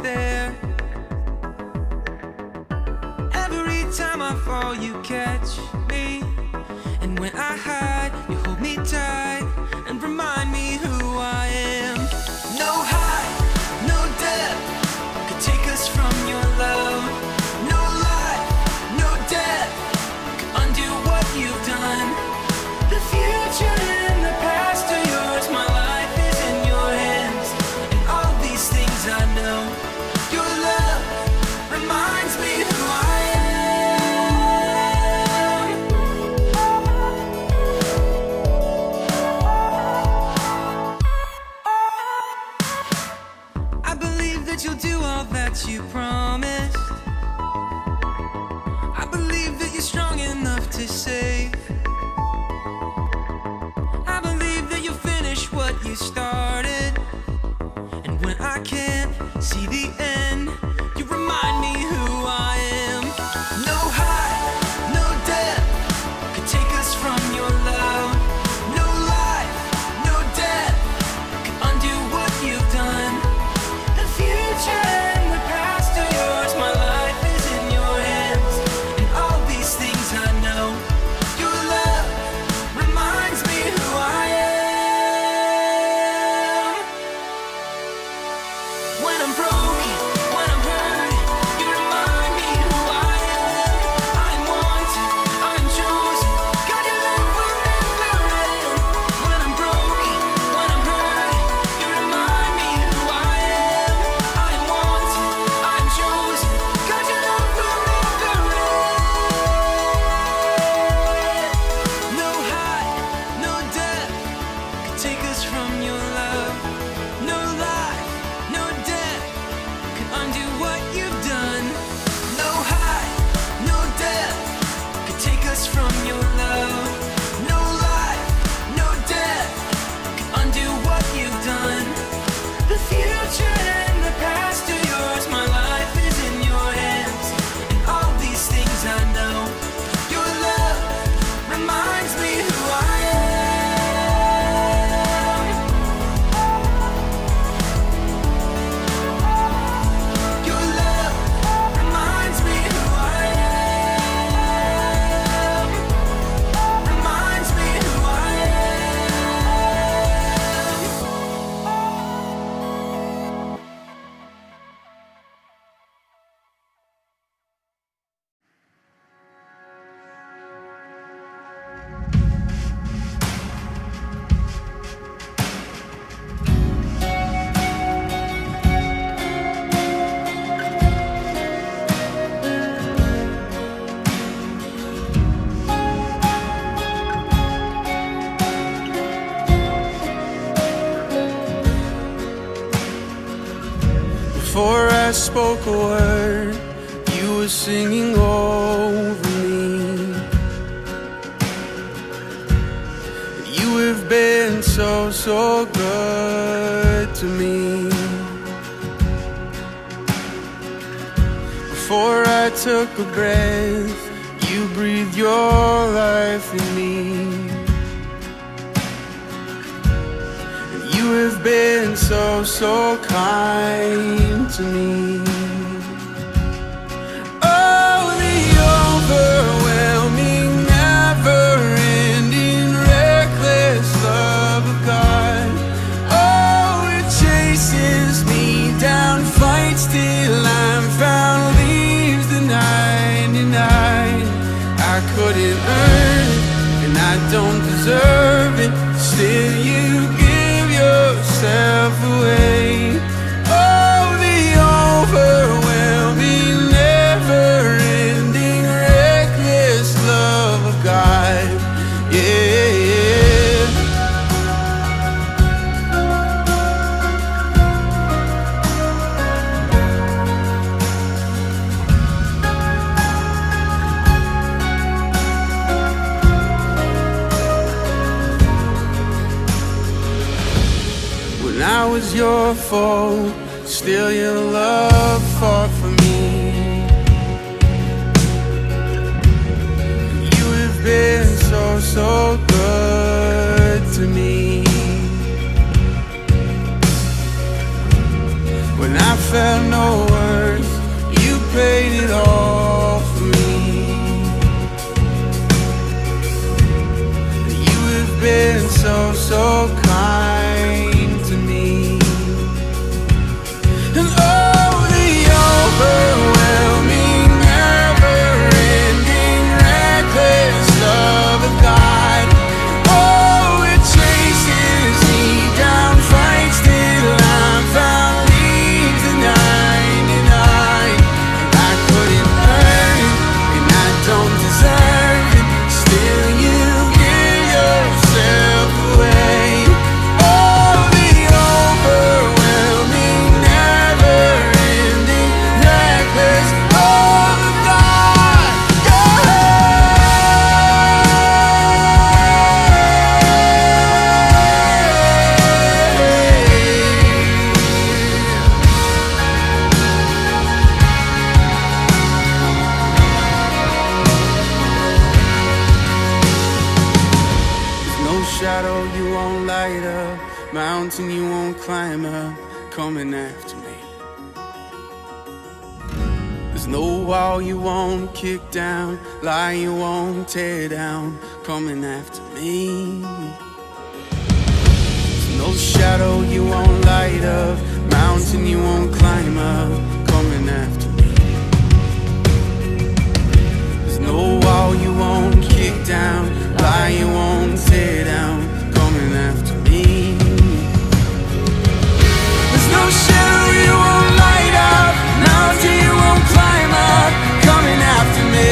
there. Every time I fall, you catch me, and when I hide, you hold me tight and remind me who I am. No height, no depth could take us from your love. No life, no death could undo what you've done. The future and the past are yours. My life is in your hands, and all these things I know. Your love reminds me who I am. I believe that you'll do all that you promised. I believe that you're strong enough to save. I believe that you'll finish what you started. And when I can't see the end, you remind me who I am. No height, no depth could take us from your love. No life, no death could undo what you've done. The future and the past are yours. My life is in your hands, and all these things I know. Your love reminds me who I am. When I'm broken, when I'm hurt, you remind me who I am. I'm wanted, I'm chosen. God, your love will never end. When I'm broken, when I'm hurt, you remind me who I am. I'm wanted, I'm chosen. God, your love will never end. No height, no depth could take us from your love. No life, no death could undo what you've done. No height, no depth could take us from your love. No life, no death could undo what you've done. The future and the past are yours. My life is in your hands, and all these things I know. Your love reminds me who I am. Your love reminds me who I am. Reminds me who I am. Before I spoke a word, you were singing over me. You have been so, so good to me. Before I took a breath, you breathed your life in me. You have been so, so kind to me. Oh, the overwhelming, never-ending, reckless love of God. Oh, it chases me down, fights till I'm found, leaves the 99. I couldn't earn it, and I don't deserve it. Still, you give yourself away. Oh, the overwhelming, never-ending, reckless love of God. Yeah. When I was your foe, still your love fought for me. You have been so, so good to me. When I felt no worth. You paid it all for me. You have been so, so kind to me. And oh, the overwhelming, never-ending, reckless love of God. Oh, it chases me down, fights till I'm found, leaves the 99. I couldn't earn it, and I don't deserve it. Still, you give yourself away. Oh, the overwhelming, never-ending, reckless love of God. There's no shadow you won't light up, mountain you won't climb up, coming after me. There's no wall you won't kick down, lie you won't tear down, coming after me. There's no shadow you won't light up, mountain you won't climb up, coming after me. There's no wall you won't kick down, lie you won't tear down, coming after me. There's no shadow you won't light up, mountain you won't climb up, coming after me.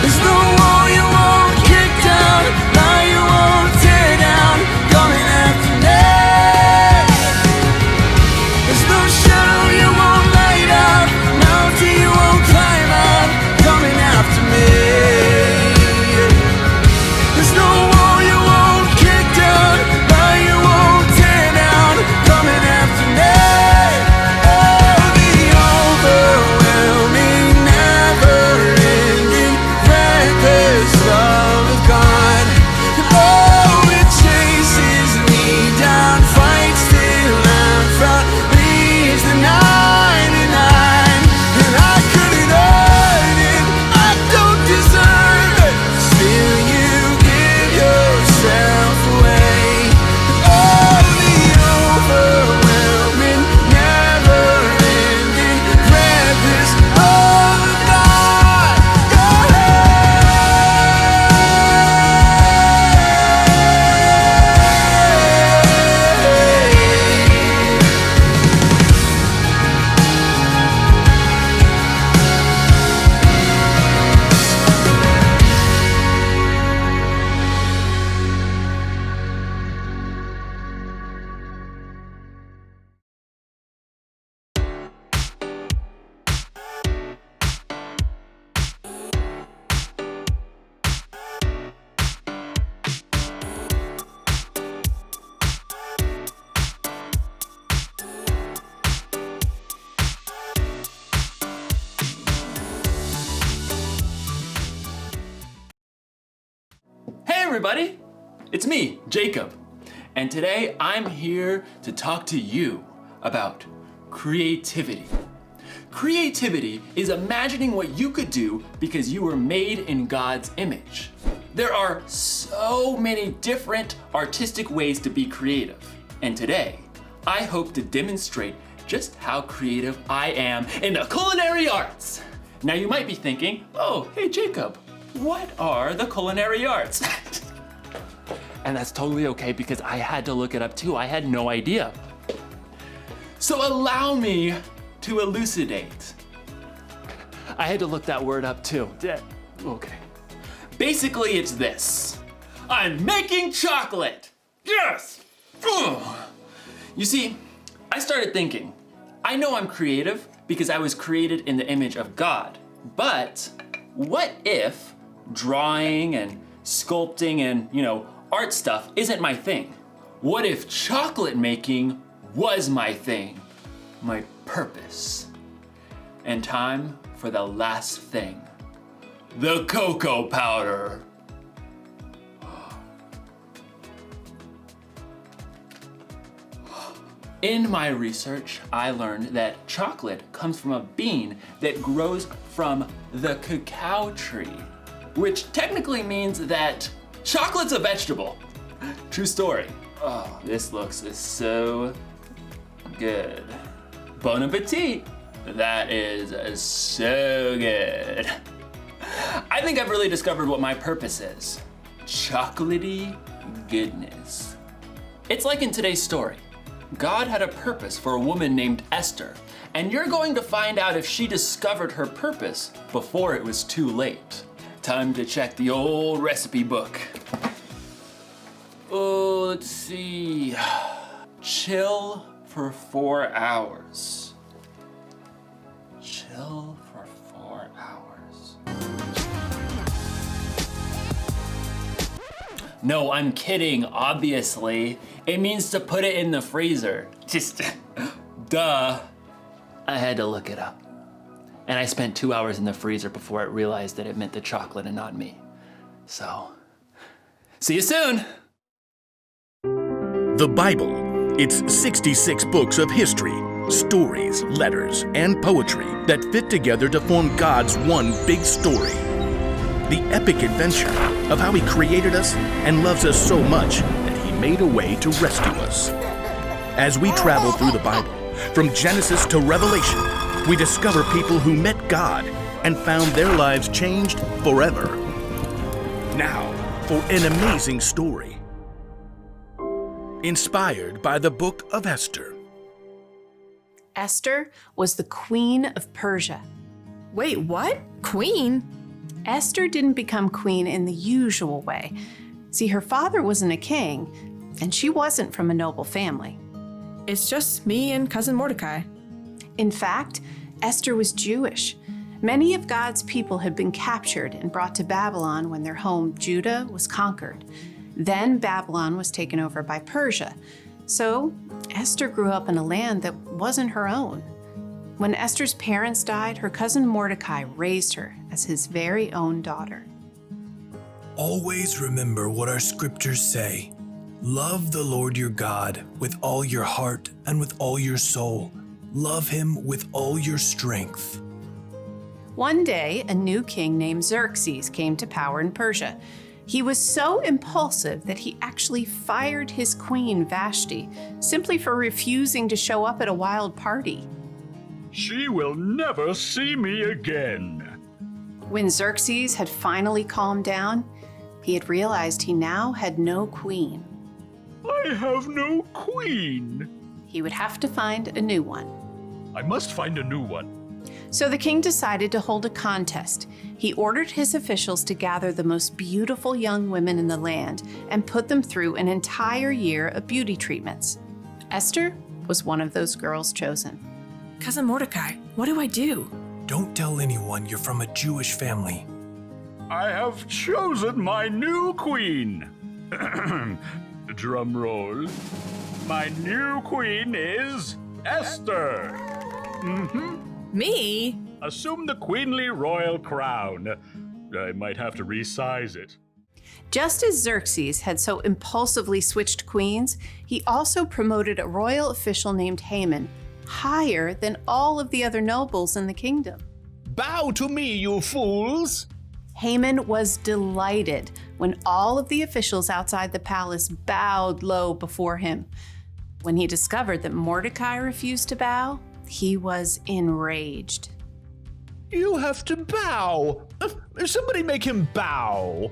There's no wall you won't kick down, lie you won't tear down, coming after me. There's no shadow you won't light up, mountain you won't climb up, coming after me. There's no wall you won't kick down, lie you won't tear down, coming after me. Oh, the overwhelming, never-ending, reckless love of God. And oh, it chases me down, fights till I'm found, leaves the 99. And I couldn't earn it, I don't deserve it. Still, you give yourself away. Oh, the overwhelming, never-ending, reckless love of God. Hey everybody, it's me, Jacob, and today I'm here to talk to you about creativity. Creativity is imagining what you could do because you were made in God's image. There are so many different artistic ways to be creative, and today I hope to demonstrate just how creative I am in the culinary arts. Now you might be thinking, oh, hey Jacob, what are the culinary arts? And that's totally okay because I had to look it up too. I had no idea. So allow me to elucidate. I had to look that word up too. Okay. Basically, it's this. I'm making chocolate. Yes! Ugh. You see, I started thinking, I know I'm creative because I was created in the image of God. But what if drawing and sculpting and, art stuff isn't my thing? What if chocolate making was my thing, my purpose? And time for the last thing, the cocoa powder. In my research, I learned that chocolate comes from a bean that grows from the cacao tree, which technically means that chocolate's a vegetable. True story. Oh, this looks so good. Bon appetit. That is so good. I think I've really discovered what my purpose is. Chocolatey goodness. It's like in today's story. God had a purpose for a woman named Esther, and you're going to find out if she discovered her purpose before it was too late. Time to check the old recipe book. Oh, let's see. Chill for 4 hours. Chill for 4 hours. No, I'm kidding, obviously. It means to put it in the freezer. Just, duh. I had to look it up. And I spent 2 hours in the freezer before I realized that it meant the chocolate and not me. So, see you soon. The Bible. It's 66 books of history, stories, letters, and poetry that fit together to form God's one big story. The epic adventure of how He created us and loves us so much that He made a way to rescue us. As we travel through the Bible, from Genesis to Revelation, we discover people who met God and found their lives changed forever. Now, for an amazing story. Inspired by the Book of Esther. Esther was the queen of Persia. Wait, what? Queen? Esther didn't become queen in the usual way. See, her father wasn't a king, and she wasn't from a noble family. It's just me and cousin Mordecai. In fact, Esther was Jewish. Many of God's people had been captured and brought to Babylon when their home, Judah, was conquered. Then Babylon was taken over by Persia. So Esther grew up in a land that wasn't her own. When Esther's parents died, her cousin Mordecai raised her as his very own daughter. Always remember what our scriptures say. Love the Lord your God with all your heart and with all your soul. Love Him with all your strength. One day, a new king named Xerxes came to power in Persia. He was so impulsive that he actually fired his queen Vashti simply for refusing to show up at a wild party. She will never see me again. When Xerxes had finally calmed down, he had realized he now had no queen. I have no queen. He would have to find a new one. I must find a new one. So the king decided to hold a contest. He ordered his officials to gather the most beautiful young women in the land and put them through an entire year of beauty treatments. Esther was one of those girls chosen. Cousin Mordecai, what do I do? Don't tell anyone you're from a Jewish family. I have chosen my new queen. Drum roll. My new queen is Esther. Me? Assume the queenly royal crown. I might have to resize it. Just as Xerxes had so impulsively switched queens, he also promoted a royal official named Haman higher than all of the other nobles in the kingdom. Bow to me, you fools! Haman was delighted when all of the officials outside the palace bowed low before him. When he discovered that Mordecai refused to bow, he was enraged. You have to bow! Somebody make him bow!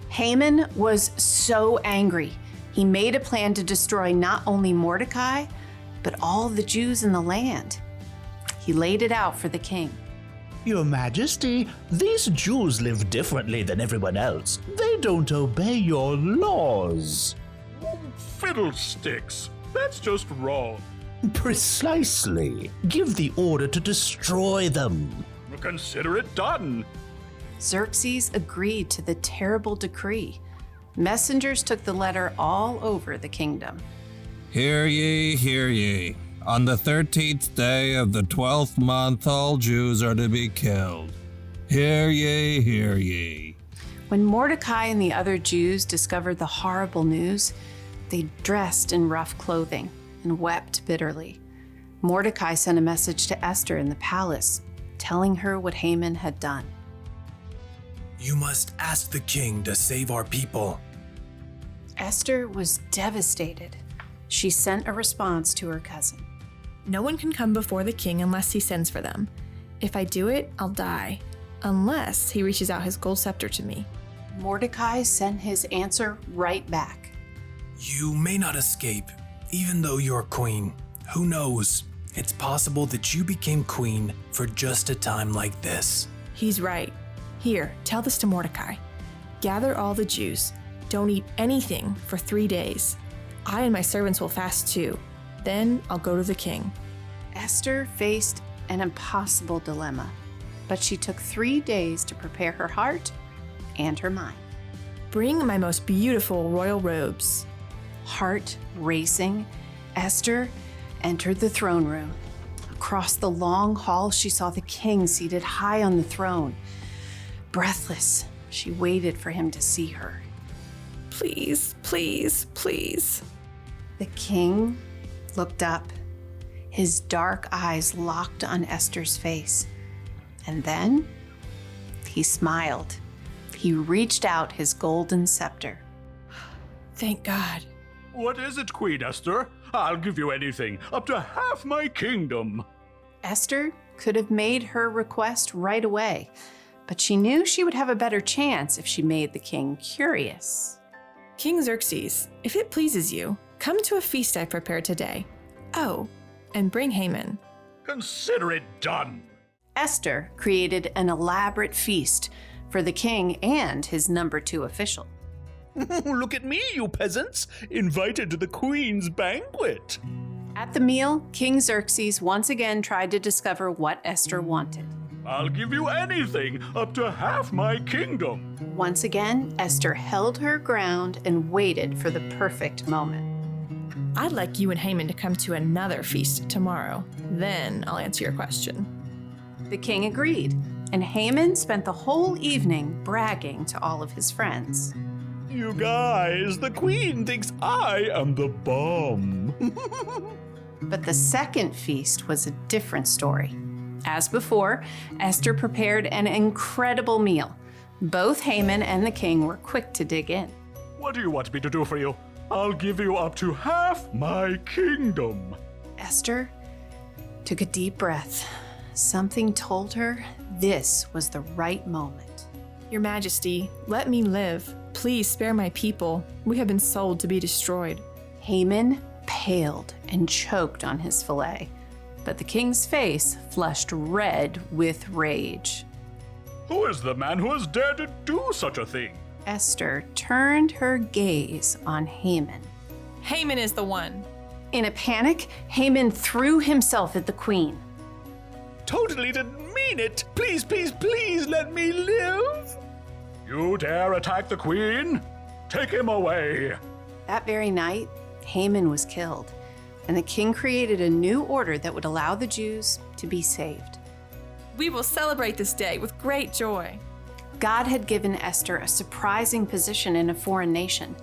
Haman was so angry. He made a plan to destroy not only Mordecai, but all the Jews in the land. He laid it out for the king. Your Majesty, these Jews live differently than everyone else. They don't obey your laws. Fiddlesticks. That's just wrong. Precisely. Give the order to destroy them. Consider it done. Xerxes agreed to the terrible decree. Messengers took the letter all over the kingdom. Hear ye, hear ye. On the 13th day of the 12th month, all Jews are to be killed. Hear ye, hear ye. When Mordecai and the other Jews discovered the horrible news, they dressed in rough clothing and wept bitterly. Mordecai sent a message to Esther in the palace, telling her what Haman had done. You must ask the king to save our people. Esther was devastated. She sent a response to her cousin. No one can come before the king unless he sends for them. If I do it, I'll die, unless he reaches out his gold scepter to me. Mordecai sent his answer right back. You may not escape, even though you're queen. Who knows? It's possible that you became queen for just a time like this. He's right. Here, tell this to Mordecai. Gather all the Jews. Don't eat anything for 3 days. I and my servants will fast too. Then I'll go to the king. Esther faced an impossible dilemma, but she took 3 days to prepare her heart and her mind. Bring my most beautiful royal robes. Heart racing, Esther entered the throne room. Across the long hall, she saw the king seated high on the throne. Breathless, she waited for him to see her. Please, please, please. The king looked up, his dark eyes locked on Esther's face. And then he smiled. He reached out his golden scepter. Thank God. What is it, Queen Esther? I'll give you anything, up to half my kingdom. Esther could have made her request right away, but she knew she would have a better chance if she made the king curious. King Xerxes, if it pleases you, come to a feast I prepared today. Oh, and bring Haman. Consider it done. Esther created an elaborate feast for the king and his number 2 official. Look at me, you peasants, invited to the queen's banquet. At the meal, King Xerxes once again tried to discover what Esther wanted. I'll give you anything, up to half my kingdom. Once again, Esther held her ground and waited for the perfect moment. I'd like you and Haman to come to another feast tomorrow. Then I'll answer your question. The king agreed, and Haman spent the whole evening bragging to all of his friends. You guys, the queen thinks I am the bomb. But the second feast was a different story. As before, Esther prepared an incredible meal. Both Haman and the king were quick to dig in. What do you want me to do for you? I'll give you up to half my kingdom. Esther took a deep breath. Something told her this was the right moment. Your Majesty, let me live. Please spare my people. We have been sold to be destroyed. Haman paled and choked on his fillet, but the king's face flushed red with rage. Who is the man who has dared to do such a thing? Esther turned her gaze on Haman. Haman is the one. In a panic, Haman threw himself at the queen. Totally didn't mean it. Please, please, please let me live. You dare attack the queen? Take him away. That very night, Haman was killed, and the king created a new order that would allow the Jews to be saved. We will celebrate this day with great joy. God had given Esther a surprising position in a foreign nation,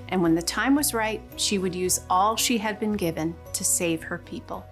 and when the time was right, she would use all she had been given to save her people.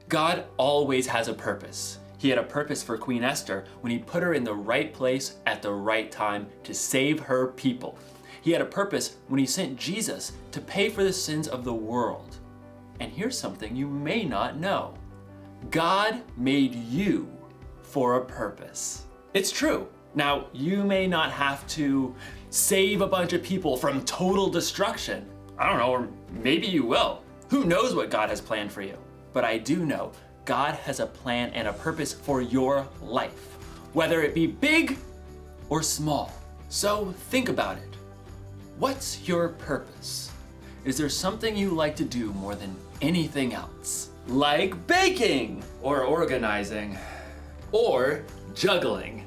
God always has a purpose. He had a purpose for Queen Esther when he put her in the right place at the right time to save her people. He had a purpose when he sent Jesus to pay for the sins of the world. And here's something you may not know. God made you for a purpose. It's true. Now, you may not have to save a bunch of people from total destruction. I don't know, or maybe you will. Who knows what God has planned for you? But I do know God has a plan and a purpose for your life, whether it be big or small. So think about it. What's your purpose? Is there something you like to do more than anything else? Like baking, or organizing, or juggling.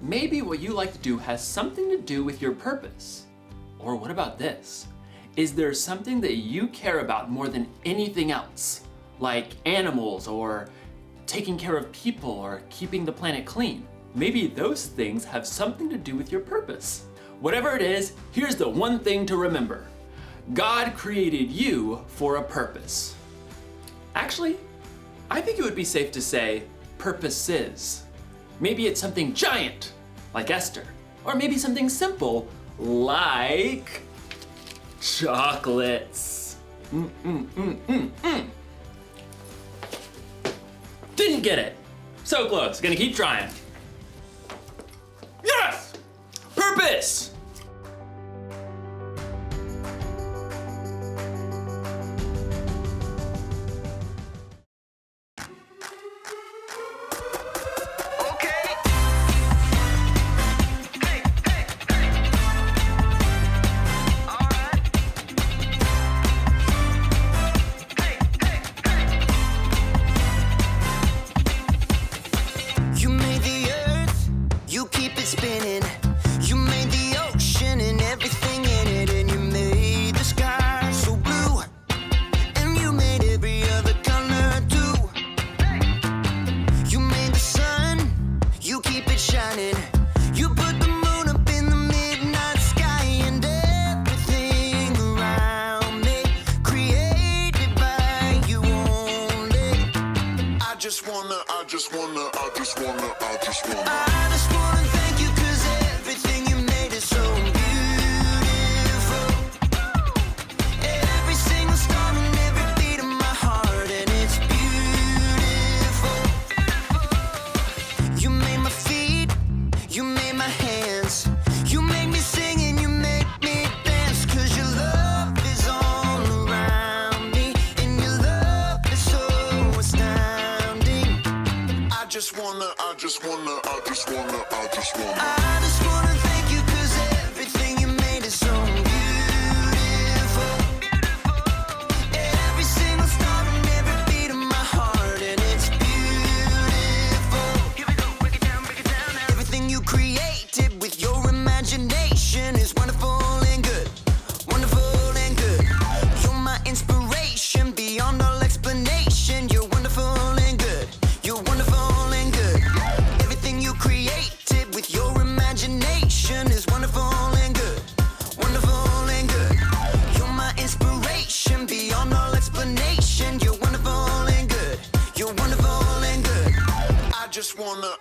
Maybe what you like to do has something to do with your purpose. Or what about this? Is there something that you care about more than anything else? Like animals, or taking care of people, or keeping the planet clean? maybe those things have something to do with your purpose. Whatever it is, here's the one thing to remember. God created you for a purpose. Actually, I think it would be safe to say purposes. Maybe it's something giant, like Esther, or maybe something simple, like chocolates. Didn't get it. So close, gonna keep trying. Yes! Purpose! You made the earth, you keep it spinning. You made the ocean and everything in it, and you made the sky so blue, and you made every other color too. You made the sun, you keep it shining. You put the moon up in the midnight sky, and everything around me created by you only. I just wanna thank you, 'cause everything you made is so beautiful. Every single star and every beat of my heart, and it's beautiful. You made my feet, you made my hands. You made me sing and you make me dance, 'cause your love is all around me, and your love is so astounding. I just wanna thank you, 'cause everything you made is so beautiful. Every single star and every beat of my heart, and it's beautiful. Here we go, break it down now. Everything you created with your imagination is wonderful and good. Wonderful and good. You're my inspiration beyond all explanation. You're wonderful and good. You're wonderful and good. Everything you created with your imagination is wonderful and good. Wonderful and good. You're my inspiration beyond all explanation. You're wonderful and good. You're wonderful and good. I just wanna